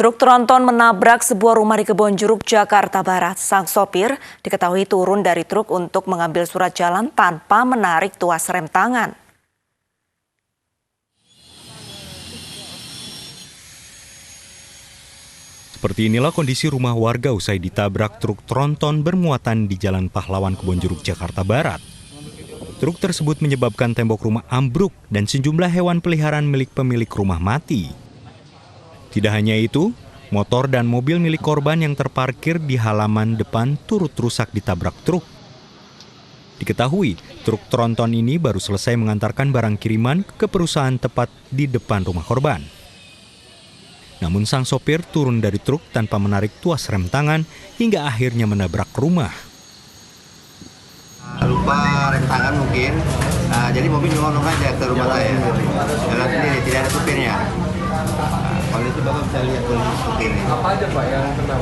Truk tronton menabrak sebuah rumah di Kebonjeruk, Jakarta Barat. Sang sopir diketahui turun dari truk untuk mengambil surat jalan tanpa menarik tuas rem tangan. Seperti inilah kondisi rumah warga usai ditabrak truk tronton bermuatan di Jalan Pahlawan Kebonjeruk, Jakarta Barat. Truk tersebut menyebabkan tembok rumah ambruk dan sejumlah hewan peliharaan milik pemilik rumah mati. Tidak hanya itu, motor dan mobil milik korban yang terparkir di halaman depan turut rusak ditabrak truk. Diketahui, truk tronton ini baru selesai mengantarkan barang kiriman ke perusahaan tepat di depan rumah korban. Namun sang sopir turun dari truk tanpa menarik tuas rem tangan hingga akhirnya menabrak rumah. Lupa rem tangan mungkin, jadi mobil nyolong aja ke rumah saya. Jalan sendiri, tidak ada supirnya. Kalau itu Bapak bisa lihat kondisi seperti ini. Apa aja Pak yang kena?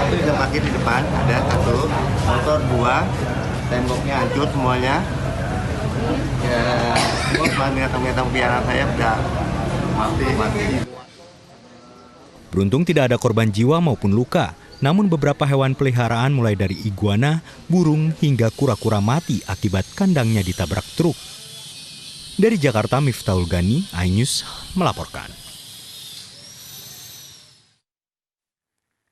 Itu bisa parkir di depan, ada satu, motor dua, temboknya hancur semuanya. Ya, semua binatang-binatang peliharaan saya sudah mati. Beruntung tidak ada korban jiwa maupun luka, namun beberapa hewan peliharaan mulai dari iguana, burung, hingga kura-kura mati akibat kandangnya ditabrak truk. Dari Jakarta, Miftahul Gani, iNews melaporkan.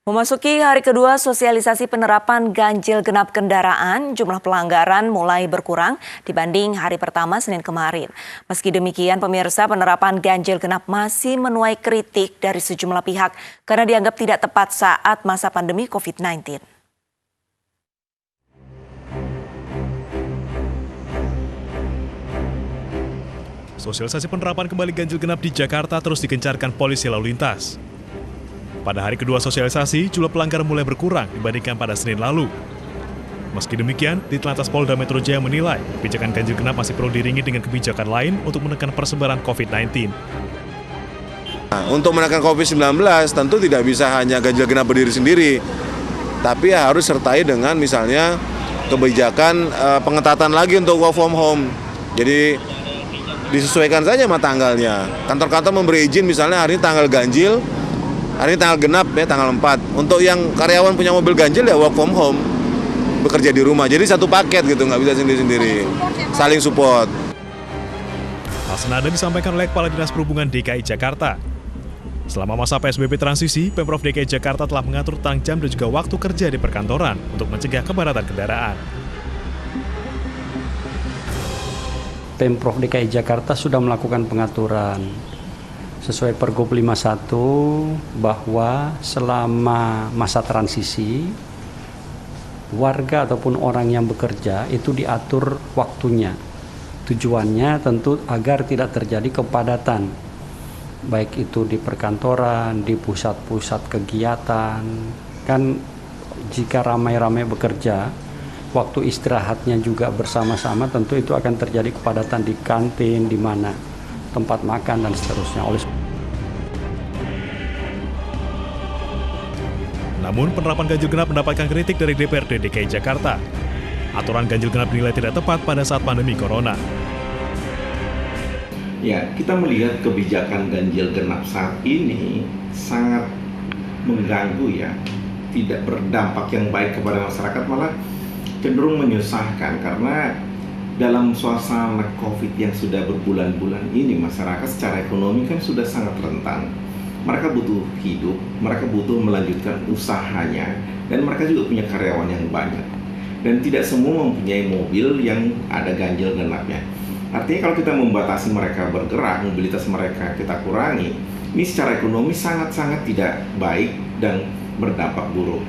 Memasuki hari kedua sosialisasi penerapan ganjil genap kendaraan, jumlah pelanggaran mulai berkurang dibanding hari pertama Senin kemarin. Meski demikian, pemirsa, penerapan ganjil genap masih menuai kritik dari sejumlah pihak karena dianggap tidak tepat saat masa pandemi COVID-19. Sosialisasi penerapan kembali ganjil genap di Jakarta terus digencarkan polisi lalu lintas. Pada hari kedua sosialisasi, jumlah pelanggar mulai berkurang dibandingkan pada Senin lalu. Meski demikian, Ditlantas Polda Metro Jaya menilai kebijakan ganjil genap masih perlu diiringi dengan kebijakan lain untuk menekan persebaran COVID-19. Untuk menekan COVID-19 tentu tidak bisa hanya ganjil genap berdiri sendiri, tapi harus sertai dengan misalnya kebijakan pengetatan lagi untuk work from home. Jadi disesuaikan saja sama tanggalnya. Kantor-kantor memberi izin misalnya hari ini tanggal ganjil, hari ini tanggal genap ya, tanggal 4. Untuk yang karyawan punya mobil ganjil ya work from home, bekerja di rumah. Jadi satu paket gitu, nggak bisa sendiri-sendiri, saling support. Hal senada disampaikan oleh Kepala Dinas Perhubungan DKI Jakarta. Selama masa PSBB transisi, Pemprov DKI Jakarta telah mengatur tentang jam dan juga waktu kerja di perkantoran untuk mencegah kepadatan kendaraan. Pemprov DKI Jakarta sudah melakukan pengaturan sesuai Pergub 51 bahwa selama masa transisi warga ataupun orang yang bekerja itu diatur waktunya. Tujuannya tentu agar tidak terjadi kepadatan, baik itu di perkantoran, di pusat-pusat kegiatan. Kan jika ramai-ramai bekerja, waktu istirahatnya juga bersama-sama, tentu itu akan terjadi kepadatan di kantin, di mana tempat makan dan seterusnya. Namun, penerapan ganjil genap mendapatkan kritik dari DPRD DKI Jakarta. Aturan ganjil genap dinilai tidak tepat pada saat pandemi corona. Ya, kita melihat kebijakan ganjil genap saat ini sangat mengganggu ya, tidak berdampak yang baik kepada masyarakat, malah cenderung menyusahkan karena dalam suasana COVID yang sudah berbulan-bulan ini, masyarakat secara ekonomi kan sudah sangat rentan. Mereka butuh hidup, mereka butuh melanjutkan usahanya, dan mereka juga punya karyawan yang banyak. Dan tidak semua mempunyai mobil yang ada ganjil genapnya. Artinya kalau kita membatasi mereka bergerak, mobilitas mereka kita kurangi, ini secara ekonomi sangat-sangat tidak baik dan berdampak buruk.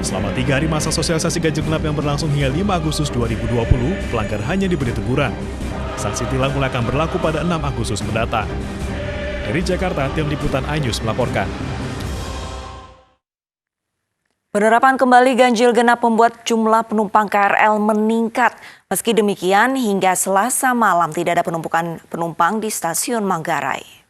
Selama 3 hari masa sosialisasi ganjil genap yang berlangsung hingga 5 Agustus 2020, pelanggar hanya diberi teguran. Sanksi tilang mulai akan berlaku pada 6 Agustus mendatang. Dari Jakarta, tim liputan iNews melaporkan. Penerapan kembali ganjil genap membuat jumlah penumpang KRL meningkat. Meski demikian, hingga Selasa malam tidak ada penumpukan penumpang di stasiun Manggarai.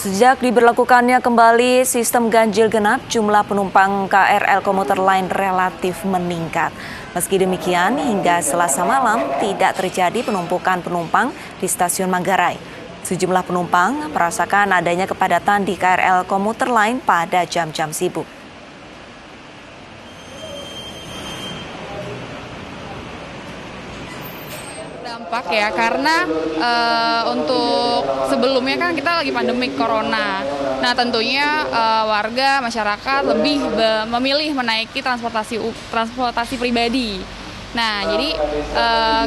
Sejak diberlakukannya kembali sistem ganjil genap, jumlah penumpang KRL komuter lain relatif meningkat. Meski demikian, hingga Selasa malam tidak terjadi penumpukan penumpang di stasiun Manggarai. Sejumlah penumpang merasakan adanya kepadatan di KRL komuter lain pada jam-jam sibuk. Dampak ya, karena untuk sebelumnya kan kita lagi pandemik corona. Nah tentunya warga masyarakat lebih memilih menaiki transportasi pribadi. Nah jadi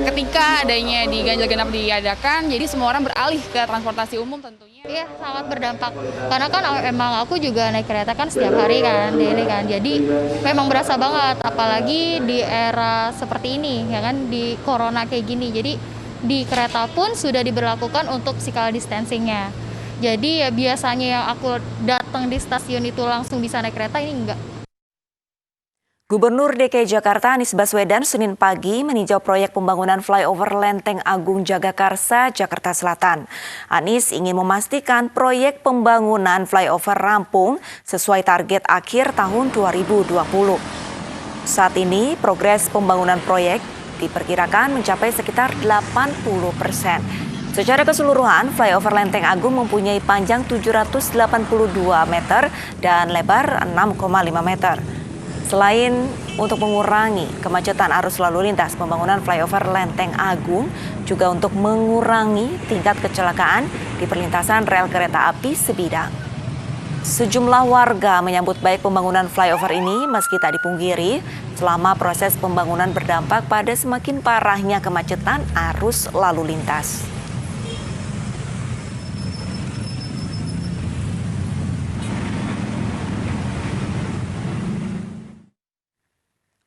ketika adanya di ganjil genap diadakan, jadi semua orang beralih ke transportasi umum tentunya. Iya, sangat berdampak. Karena kan emang aku juga naik kereta kan setiap hari kan, daily kan. Jadi memang berasa banget, apalagi di era seperti ini, ya kan, di corona kayak gini. Jadi di kereta pun sudah diberlakukan untuk physical distancing-nya. Jadi ya biasanya yang aku datang di stasiun itu langsung bisa naik kereta, ini enggak. Gubernur DKI Jakarta Anies Baswedan Senin pagi meninjau proyek pembangunan flyover Lenteng Agung Jagakarsa, Jakarta Selatan. Anies ingin memastikan proyek pembangunan flyover rampung sesuai target akhir tahun 2020. Saat ini progres pembangunan proyek diperkirakan mencapai sekitar 80%. Secara keseluruhan, flyover Lenteng Agung mempunyai panjang 782 meter dan lebar 6,5 meter. Selain untuk mengurangi kemacetan arus lalu lintas, pembangunan flyover Lenteng Agung juga untuk mengurangi tingkat kecelakaan di perlintasan rel kereta api sebidang. Sejumlah warga menyambut baik pembangunan flyover ini meski tak dipungkiri selama proses pembangunan berdampak pada semakin parahnya kemacetan arus lalu lintas.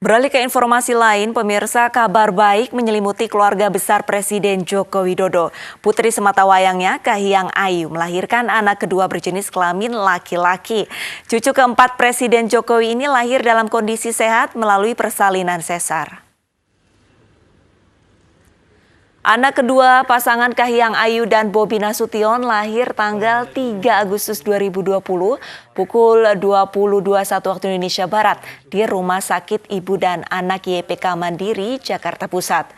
Beralih ke informasi lain, pemirsa, kabar baik menyelimuti keluarga besar Presiden Joko Widodo. Putri sematawayangnya, Kahiyang Ayu, melahirkan anak kedua berjenis kelamin laki-laki. Cucu keempat Presiden Jokowi ini lahir dalam kondisi sehat melalui persalinan sesar. Anak kedua pasangan Kahiyang Ayu dan Bobi Nasution lahir tanggal 3 Agustus 2020 pukul 20.21 waktu Indonesia Barat di Rumah Sakit Ibu dan Anak YPK Mandiri, Jakarta Pusat.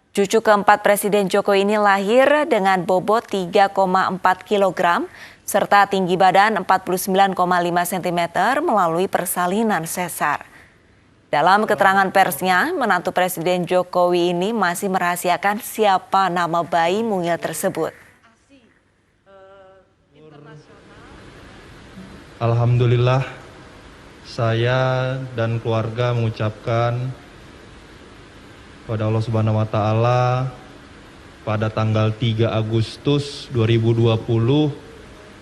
Cucu keempat Presiden Jokowi ini lahir dengan bobot 3,4 kg serta tinggi badan 49,5 cm melalui persalinan sesar. Dalam keterangan persnya, menantu Presiden Jokowi ini masih merahasiakan siapa nama bayi mungil tersebut. Alhamdulillah, saya dan keluarga mengucapkan kepada Allah Subhanahu wa Ta'ala pada tanggal 3 Agustus 2020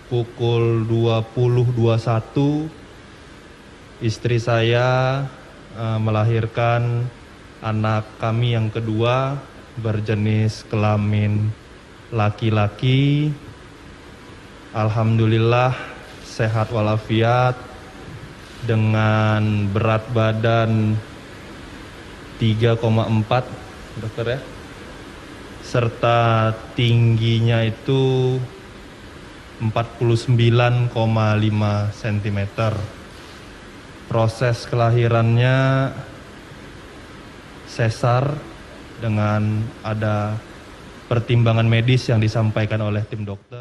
pukul 20.21 istri saya melahirkan anak kami yang kedua berjenis kelamin laki-laki. Alhamdulillah sehat walafiat dengan berat badan 3,4 dokter ya, serta tingginya itu 49,5 cm. Proses kelahirannya sesar dengan ada pertimbangan medis yang disampaikan oleh tim dokter.